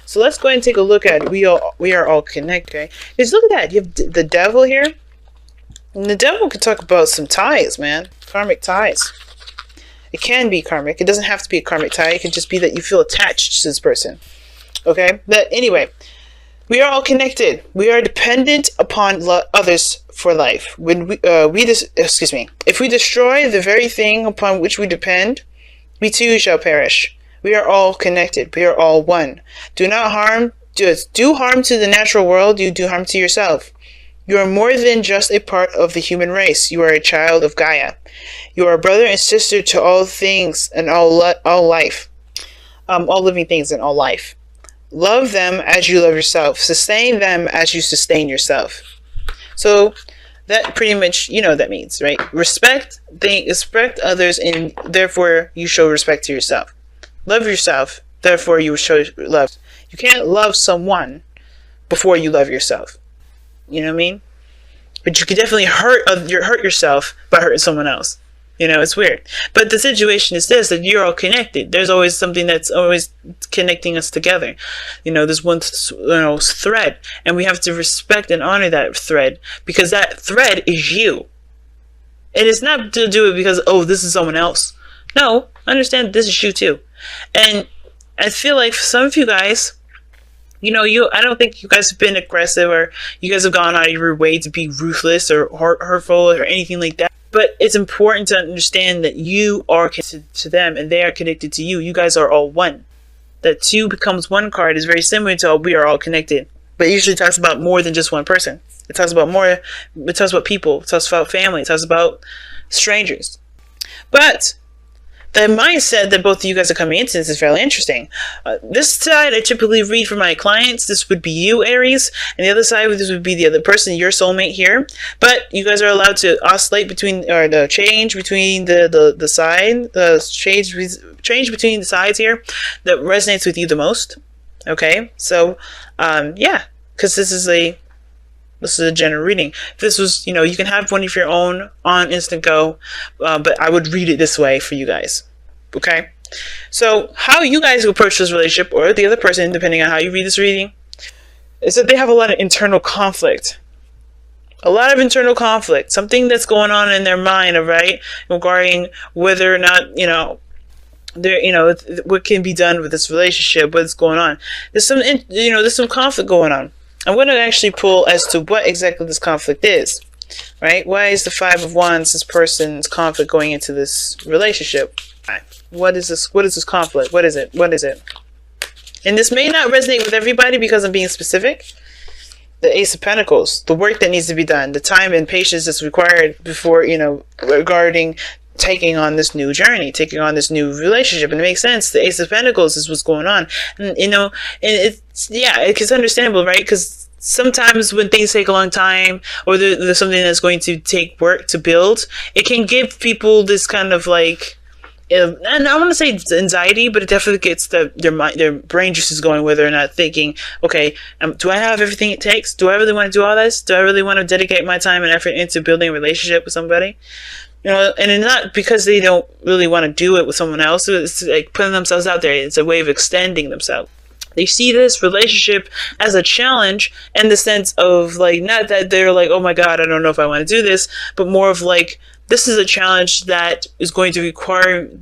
So let's go ahead and take a look at we are all connected. Okay, just look at that. You have the devil here, and the devil can talk about some ties, man. Karmic ties. It can be karmic. It doesn't have to be a karmic tie. It can just be that you feel attached to this person. Okay, but anyway, we are all connected. We are dependent upon others for life. When if we destroy the very thing upon which we depend, we too shall perish. We are all connected. We are all one. Do harm to the natural world. You do harm to yourself. You are more than just a part of the human race. You are a child of Gaia. You are a brother and sister to all things and all life. All living things and all life. Love them as you love yourself. Sustain them as you sustain yourself. So that pretty much, you know what that means, right? Respect others, and therefore you show respect to yourself. Love yourself, therefore you show love. You can't love someone before you love yourself. You know what I mean? But you can definitely hurt yourself by hurting someone else. You know, it's weird. But the situation is this, that you're all connected. There's always something that's always connecting us together. You know, there's one thread, and we have to respect and honor that thread, because that thread is you. And it's not to do it because, oh, this is someone else. No, understand this is you too. And I feel like for some of you guys, you know, I don't think you guys have been aggressive, or you guys have gone out of your way to be ruthless or hurtful or anything like that. But it's important to understand that you are connected to them and they are connected to you. You guys are all one. That two becomes one card is very similar to we are all connected. But it usually talks about more than just one person. It talks about more. It talks about people. It talks about family. It talks about strangers. But the mindset that both of you guys are coming into this is fairly interesting. This side I typically read for my clients. This would be you, Aries, and the other side this would be the other person, your soulmate here. But you guys are allowed to oscillate between, or the change between the side, change between the sides here that resonates with you the most. Okay, so yeah, because this is a general reading. If this was, you know, you can have one of your own on instant go, but I would read it this way for you guys. Okay? So how you guys approach this relationship, or the other person, depending on how you read this reading, is that they have a lot of internal conflict. A lot of internal conflict. Something that's going on in their mind, right? Regarding whether or not, you know, what can be done with this relationship, what's going on. There's some conflict going on. I'm going to actually pull as to what exactly this conflict is, right? Why is the Five of Wands this person's conflict going into this relationship? What is this? What is this conflict? What is it? What is it? And this may not resonate with everybody because I'm being specific. The Ace of Pentacles, the work that needs to be done, the time and patience that's required before, you know, regarding taking on this new journey, taking on this new relationship. And it makes sense. The Ace of Pentacles is what's going on. And, you know, and it's understandable, right? Because sometimes when things take a long time, or there's something that's going to take work to build, it can give people this kind of like, and I don't want to say anxiety, but it definitely gets their brain juices going, whether or not thinking, okay, do I have everything it takes? Do I really want to do all this? Do I really want to dedicate my time and effort into building a relationship with somebody? You know, and it's not because they don't really want to do it with someone else. It's like putting themselves out there. It's a way of extending themselves. They see this relationship as a challenge in the sense of like, not that they're like, oh my God, I don't know if I want to do this, but more of like, this is a challenge that is going to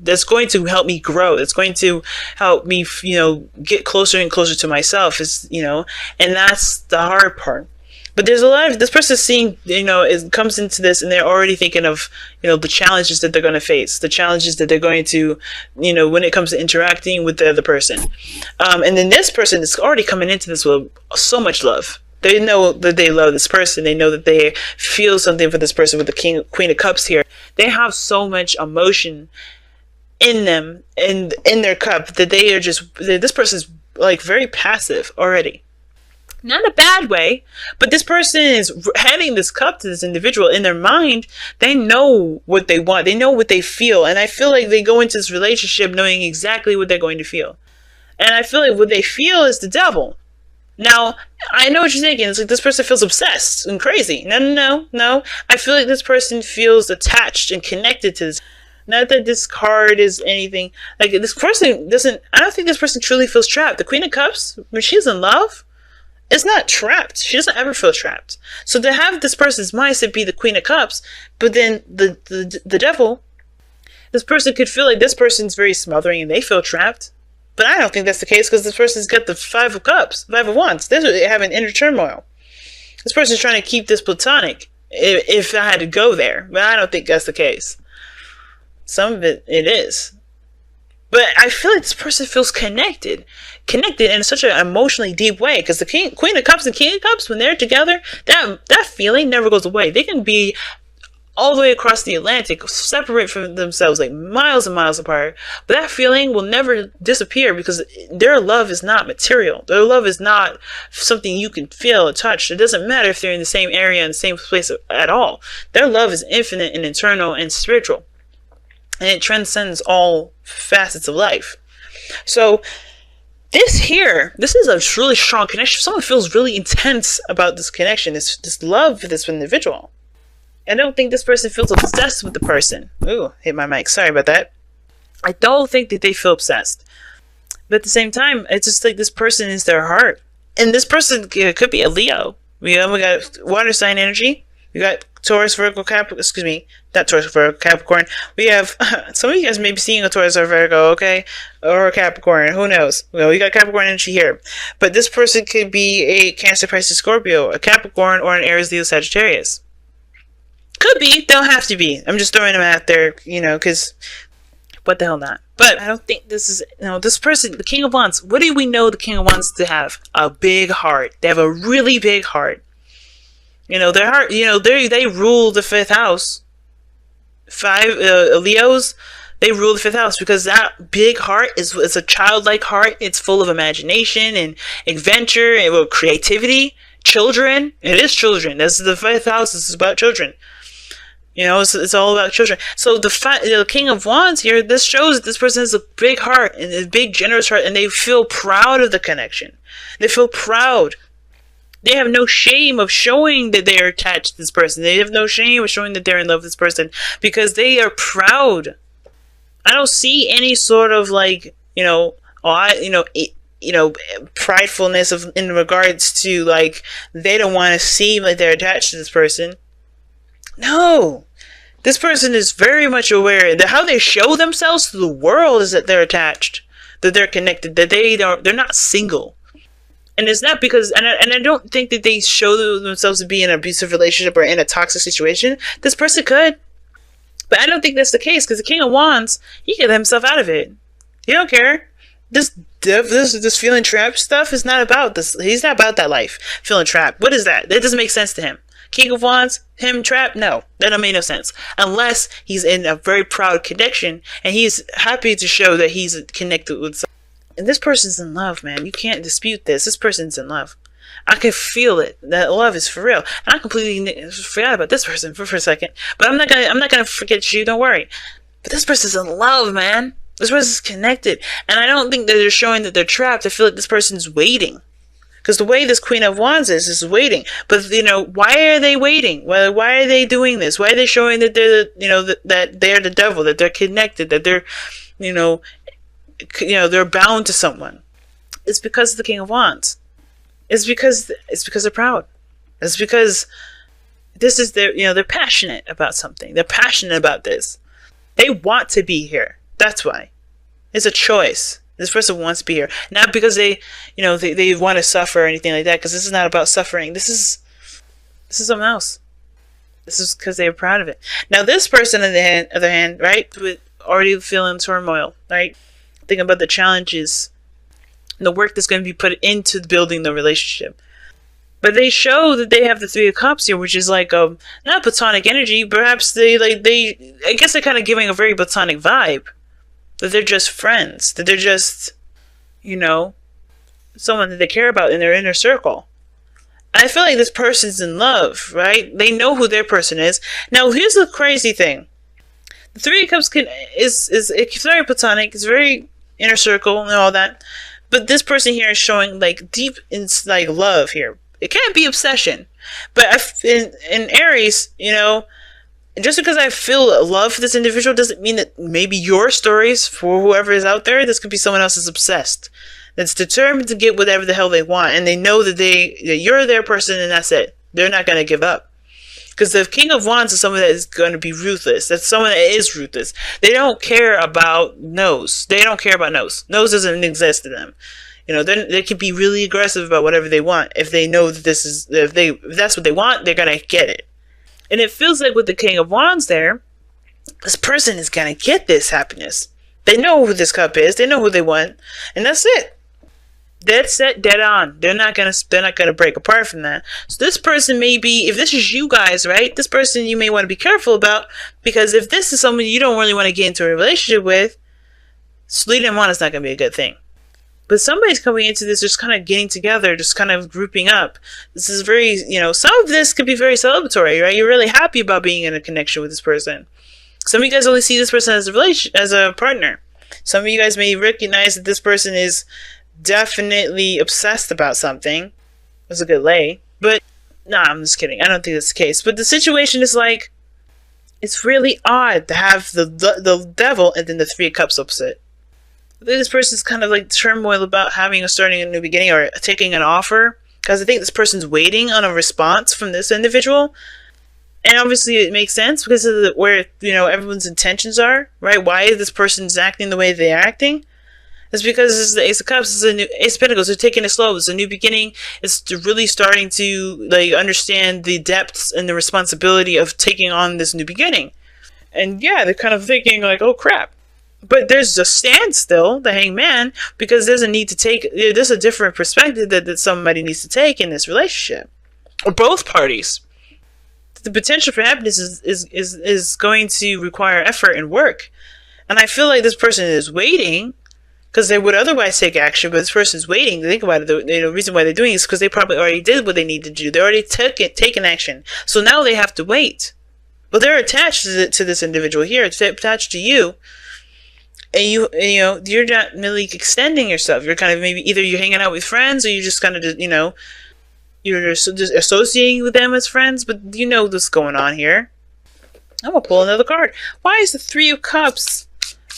that's going to help me grow. It's going to help me, you know, get closer and closer to myself, you know, and that's the hard part. But there's a lot of, this person seeing, you know, it comes into this and they're already thinking of, you know, the challenges that they're going to face, the challenges that they're going to, you know, when it comes to interacting with the other person. And then this person is already coming into this with so much love. They know that they love this person. They know that they feel something for this person with the Queen of Cups here. They have so much emotion in them and in their cup that they are just, this person is like very passive already. Not in a bad way, but this person is handing this cup to this individual. In their mind, they know what they want. They know what they feel. And I feel like they go into this relationship knowing exactly what they're going to feel. And I feel like what they feel is the devil. Now, I know what you're thinking. It's like this person feels obsessed and crazy. No. I feel like this person feels attached and connected to this. Not that this card is anything. Like, this person doesn't... I don't think this person truly feels trapped. The Queen of Cups, when she's in love, is not trapped. She doesn't ever feel trapped. So to have this person's mindset be the Queen of Cups, but then the devil, this person could feel like this person's very smothering and they feel trapped. But I don't think that's the case, because this person's got the Five of Cups, Five of Wands. They're having inner turmoil. This person's trying to keep this platonic, if I had to go there. But I don't think that's the case. Some of it is. But I feel like this person feels connected in such an emotionally deep way. Because the Queen of Cups and King of Cups, when they're together, that feeling never goes away. They can be all the way across the Atlantic, separate from themselves, like miles and miles apart. But that feeling will never disappear, because their love is not material. Their love is not something you can feel or touch. It doesn't matter if they're in the same area, in the same place at all. Their love is infinite and eternal and spiritual. And it transcends all facets of life. So this is a really strong connection. Someone feels really intense about this connection, this love for this individual. I don't think this person feels obsessed with the person. Ooh, hit my mic. Sorry about that. I don't think that they feel obsessed. But at the same time, it's just like this person is their heart. And this person could be a Leo. We got water sign energy. We got Taurus, Virgo, not Taurus, Virgo, Capricorn. We have, some of you guys may be seeing a Taurus or Virgo, okay? Or a Capricorn, who knows? Well, we got Capricorn energy here. But this person could be a Cancer, Pisces, Scorpio, a Capricorn, or an Aries, Leo, Sagittarius. Could be, don't have to be. I'm just throwing them out there, because what the hell not? But I don't think this is, this person, the King of Wands, what do we know the King of Wands to have? A big heart. They have a really big heart. Their heart, they rule the 5th house. Leos, they rule the 5th house, because that big heart is a childlike heart. It's full of imagination and adventure and creativity. Children. It is children. This is the 5th house. This is about children. It's all about children. So the King of Wands here, this shows that this person has a big heart and a big generous heart, and they feel proud of the connection. They feel proud. They have no shame of showing that they are attached to this person. They have no shame of showing that they're in love with this person, because they are proud. I don't see any sort of pridefulness in regards to they don't want to seem like they're attached to this person. No, this person is very much aware that how they show themselves to the world is that they're attached, that they're connected, that they're not single. And it's not because, and I don't think that they show themselves to be in an abusive relationship or in a toxic situation. This person could, but I don't think that's the case, because the King of Wands, he get himself out of it. He don't care. This feeling trapped stuff is not about this. He's not about that life. Feeling trapped. What is that? That doesn't make sense to him. King of Wands, him trapped? No, that don't make no sense. Unless he's in a very proud connection and he's happy to show that he's connected with someone. And this person's in love, man. You can't dispute this. This person's in love. I can feel it. That love is for real. And I completely forgot about this person for a second. But I'm not gonna forget you. Don't worry. But this person's in love, man. This person's connected. And I don't think that they're showing that they're trapped. I feel like this person's waiting. Because the way this Queen of Wands is waiting. But, why are they waiting? Why are they doing this? Why are they showing that they're, that they're the devil, that they're connected, that they're, they're bound to someone? It's because of the King of Wands. It's because they're proud. It's because this is they're passionate about something. They're passionate about this. They want to be here. That's why. It's a choice. This person wants to be here. Not because they want to suffer or anything like that, because this is not about suffering. This is something else. This is because they're proud of it. Now, this person, on the other hand, right, with already feeling turmoil, right, thinking about the challenges and the work that's going to be put into building the relationship. But they show that they have the Three of Cups here, which is like not platonic energy. Perhaps I guess they're kind of giving a very platonic vibe. That they're just friends. That they're just, someone that they care about in their inner circle. I feel like this person's in love, right? They know who their person is. Now, here's the crazy thing. The Three of Cups it's very platonic. It's very inner circle and all that. But this person here is showing deep love here. It can't be obsession. But in Aries, And just because I feel love for this individual doesn't mean that maybe your stories for whoever is out there, this could be someone else that's obsessed, that's determined to get whatever the hell they want, and they know that you're their person, and that's it. They're not going to give up. Because the King of Wands is someone that is going to be ruthless. That's someone that is ruthless. They don't care about no's. They don't care about no's. No's doesn't exist to them. You know, they can be really aggressive about whatever they want. If they know that if that's what they want, they're going to get it. And it feels like with the King of Wands there, this person is going to get this happiness. They know who this cup is. They know who they want. And that's it. Dead set, dead on. They're not gonna break apart from that. So this person may be, if this is you guys, right? This person you may want to be careful about, because if this is someone you don't really want to get into a relationship with, leading them on is not gonna be a good thing. But somebody's coming into this just kind of getting together, just kind of grouping up. This is very, some of this could be very celebratory, right? You're really happy about being in a connection with this person. Some of you guys only see this person as a partner. Some of you guys may recognize that this person is definitely obsessed about something. That's a good lay. But, nah, I'm just kidding. I don't think that's the case. But the situation is like, it's really odd to have the devil and then the Three of Cups opposite. I think this person's kind of like turmoil about starting a new beginning or taking an offer. Because I think this person's waiting on a response from this individual. And obviously it makes sense because of where, everyone's intentions are, right? Why this person's acting the way they're acting. It's because this is the Ace of Cups. It's a new Ace of Pentacles. They're taking it slow. It's a new beginning. It's really starting to understand the depths and the responsibility of taking on this new beginning. And yeah, they're kind of thinking like, oh crap. But there's a standstill, the Hangman, because there's a different perspective that somebody needs to take in this relationship, or both parties. The potential for happiness is going to require effort and work, and I feel like this person is waiting. Because they would otherwise take action, but this person's waiting. Think about it. The reason why they're doing it is because they probably already did what they need to do. They already taken action. So now they have to wait. But they're attached to this individual here. It's attached to you. And you're not really extending yourself. You're kind of maybe either you're hanging out with friends or you're just kind of, you're just associating with them as friends. But you know what's going on here. I'm going to pull another card. Why is the Three of Cups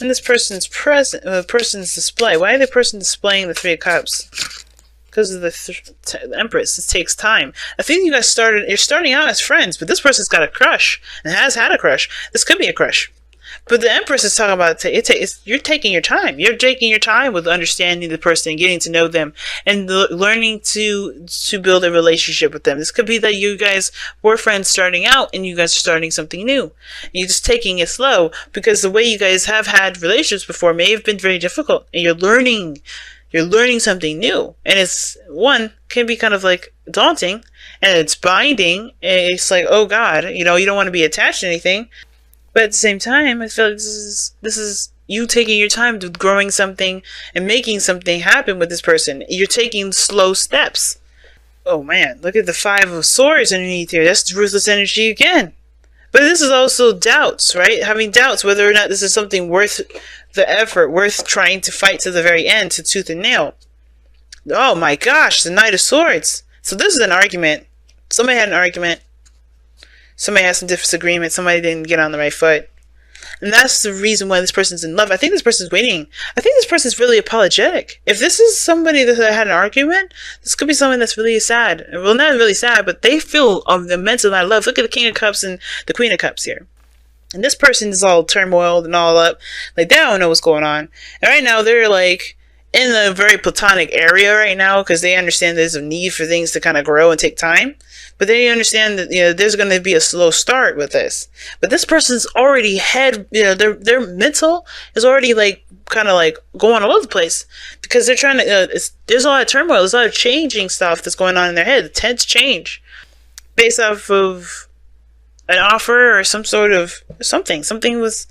in this person's person's display? Why are the person displaying the Three of Cups? Because of the Empress. It takes time. I think you're starting out as friends, but this person's got a crush and has had a crush. This could be a crush. But the Empress is talking about you're taking your time. You're taking your time with understanding the person and getting to know them and learning to build a relationship with them. This could be that you guys were friends starting out and you guys are starting something new. You're just taking it slow because the way you guys have had relationships before may have been very difficult, and you're learning something new. And can be kind of like daunting, and it's binding. And it's like, oh God, you don't want to be attached to anything. But at the same time, I feel like this is you taking your time to growing something and making something happen with this person. You're taking slow steps. Oh man, look at the Five of Swords underneath here. That's ruthless energy again. But this is also doubts, right? Having doubts whether or not this is something worth the effort, worth trying to fight to the very end, to tooth and nail. Oh my gosh, the Knight of Swords. So this is an argument. Somebody had an argument. Somebody has some disagreement. Somebody didn't get on the right foot. And that's the reason why this person's in love. I think this person's waiting. I think this person's really apologetic. If this is somebody that had an argument, this could be someone that's really sad. Well, not really sad, but they feel the immense amount of love. Look at the King of Cups and the Queen of Cups here. And this person is all turmoiled and all up. Like, they don't know what's going on. And right now, they're like in a very platonic area right now because they understand there's a need for things to kind of grow and take time. But they understand that there's going to be a slow start with this. But this person's already their mental is already kind of going all over the place because they're trying to. There's a lot of turmoil. There's a lot of changing stuff that's going on in their head. Tense change based off of an offer or some sort of something was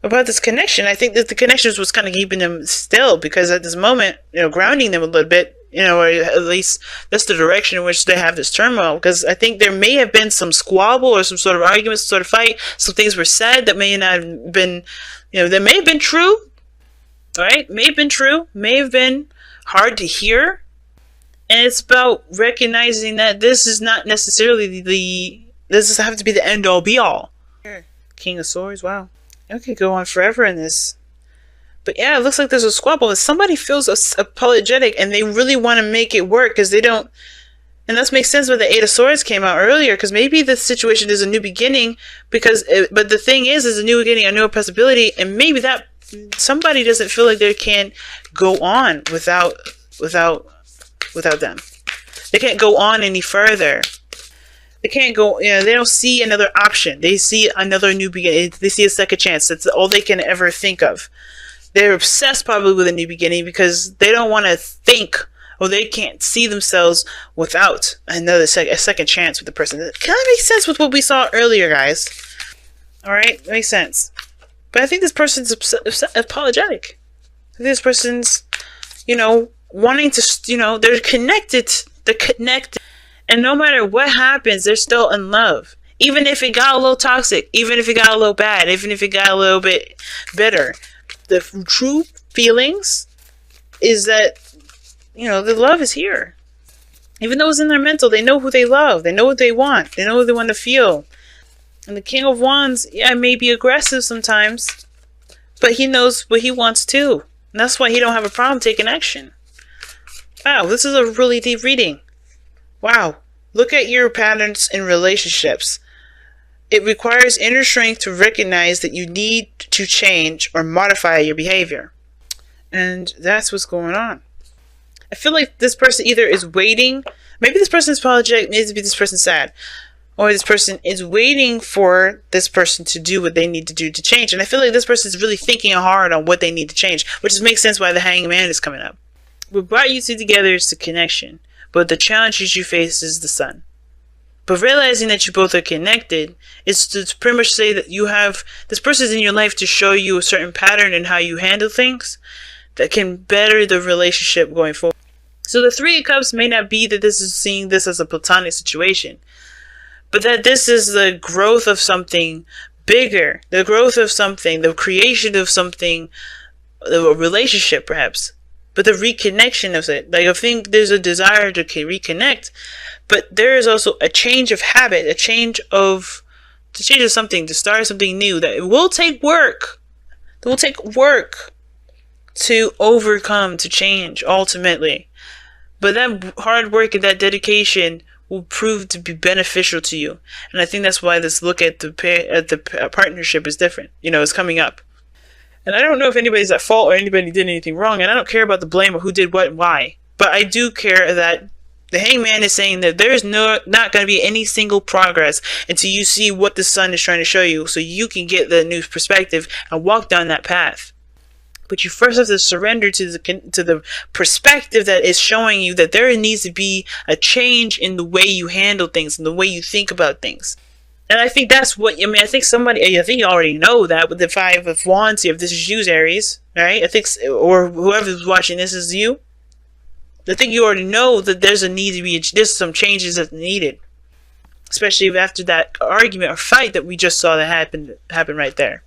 about this connection. I think that the connection was kind of keeping them still because at this moment, grounding them a little bit. Or at least that's the direction in which they have this turmoil. Because I think there may have been some squabble or some sort of argument, some sort of fight. Some things were said that may not have been, that may have been true. Right? May have been true. May have been hard to hear. And it's about recognizing that this is not necessarily this doesn't have to be the end all be all. King of Swords. Wow. It could go on forever in this. But yeah, it looks like there's a squabble. Somebody feels apologetic and they really want to make it work because they don't. And that makes sense when the Eight of Swords came out earlier, because maybe the situation is a new beginning. But the thing is a new beginning, a new possibility, and maybe that somebody doesn't feel like they can go on without them. They can't go on any further. They can't go. They don't see another option. They see another new beginning. They see a second chance. That's all they can ever think of. They're obsessed probably with a new beginning because they don't want to think, or they can't see themselves without a second chance with the person. That kind of makes sense with what we saw earlier, guys. Alright? Makes sense. But I think this person's apologetic. I think this person's, wanting to, they're connected. They're connected. And no matter what happens, they're still in love. Even if it got a little toxic. Even if it got a little bad. Even if it got a little bit bitter. The true feelings is that, the love is here. Even though it's in their mental, they know who they love. They know what they want. They know what they want to feel. And the King of Wands, may be aggressive sometimes, but he knows what he wants too. And that's why he don't have a problem taking action. Wow, this is a really deep reading. Wow. Look at your patterns in relationships. It requires inner strength to recognize that you need to change or modify your behavior. And that's what's going on. I feel like this person either is waiting. Maybe this person is apologetic. Maybe this person is sad. Or this person is waiting for this person to do what they need to do to change. And I feel like this person is really thinking hard on what they need to change. Which makes sense why the Hanged Man is coming up. What brought you two together is the connection. But the challenges you face is the sun. But realizing that you both are connected is to pretty much say that you have this person in your life to show you a certain pattern in how you handle things that can better the relationship going forward. So the Three of Cups may not be that this is seeing this as a platonic situation, but that this is the growth of something bigger, the growth of something, the creation of something, a relationship perhaps, but the reconnection of it. Like I think there's a desire to reconnect, but there is also a change of habit, a change of something, to start something new. That it will take work. It will take work to overcome, to change ultimately. But that hard work and that dedication will prove to be beneficial to you. And I think that's why this look at the partnership is different. It's coming up. And I don't know if anybody's at fault or anybody did anything wrong. And I don't care about the blame or who did what and why. But I do care that the Hanged Man is saying that there's not going to be any single progress until you see what the sun is trying to show you, so you can get the new perspective and walk down that path. But you first have to surrender to the perspective that is showing you that there needs to be a change in the way you handle things and the way you think about things. And I think that's what, I think you already know that with the Five of Wands here. If this is you, Aries, right? Or whoever's watching this is you. I think you already know that there's some changes that are needed. Especially after that argument or fight that we just saw that happen right there.